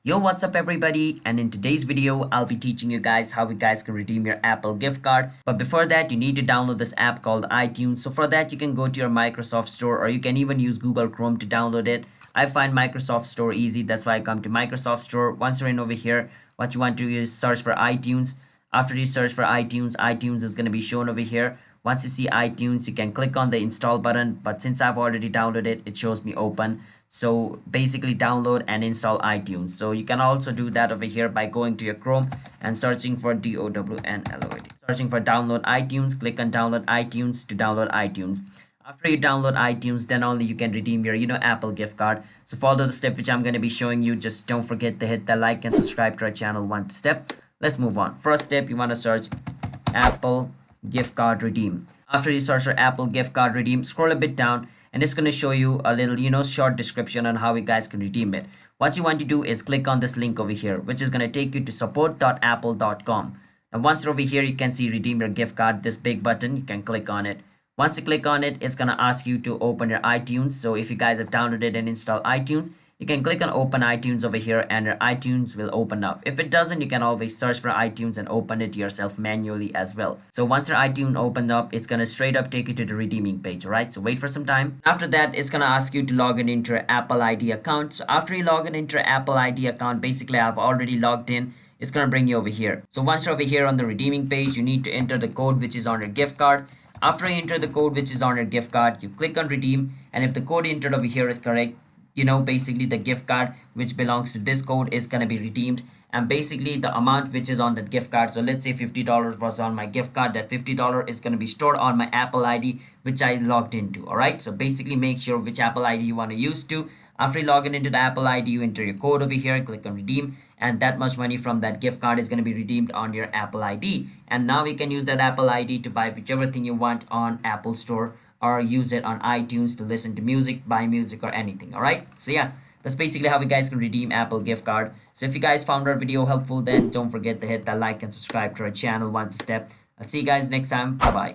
Yo, what's up everybody? And in today's video, I'll be teaching you guys how you guys can redeem your Apple gift card. But before that, you need to download this app called iTunes. So for that, you can go to your Microsoft Store or you can even use Google Chrome to download it. I find Microsoft Store easy. That's why I come to Microsoft Store. Once you're in over here, what you want to do is search for iTunes. After you search for iTunes, iTunes is going to be shown over here. Once you see iTunes, you can click on the install button, but since I've already downloaded it, it shows me open. So basically download and install iTunes. So you can also do that over here by going to your Chrome and searching for DOWNLOAD. Searching for download iTunes, click on download iTunes to download iTunes. After you download iTunes, then only you can redeem your Apple gift card. So follow the step which I'm going to be showing you. Just don't forget to hit the like and subscribe to our channel. One step. Let's move on. First step, you want to search Apple gift card redeem. After you search for Apple gift card redeem, scroll a bit down and it's going to show you a little short description on how you guys can redeem it. What you want to do is click on this link over here, which is going to take you to support.apple.com. And once you're over here, you can see redeem your gift card, this big button. You can click on it. Once you click on it, it's going to ask you to open your iTunes. So if you guys have downloaded and installed iTunes, you can click on open iTunes over here and your iTunes will open up. If it doesn't, you can always search for iTunes and open it yourself manually as well. So once your iTunes opened up, it's going to straight up take you to the redeeming page. All right, so wait for some time. After that, it's going to ask you to log in into your Apple ID account. So after you log in into your Apple ID account, basically I've already logged in. It's going to bring you over here. So once you're over here on the redeeming page, you need to enter the code which is on your gift card. After you enter the code which is on your gift card, you click on redeem, and if the code entered over here is correct, basically the gift card which belongs to this code is going to be redeemed, and basically the amount which is on that gift card, so let's say $50 was on my gift card, that $50 is going to be stored on my Apple ID which I logged into. All right, so basically make sure which Apple ID you want to use to. After you log in into the Apple ID, you enter your code over here, click on redeem, and that much money from that gift card is going to be redeemed on your Apple ID. And now you can use that Apple ID to buy whichever thing you want on Apple Store, or use it on iTunes to listen to music, buy music, or anything. All right, so yeah, that's basically how you guys can redeem Apple gift card. So if you guys found our video helpful, then don't forget to hit that like and subscribe to our channel. One step. I'll see you guys next time. Bye bye.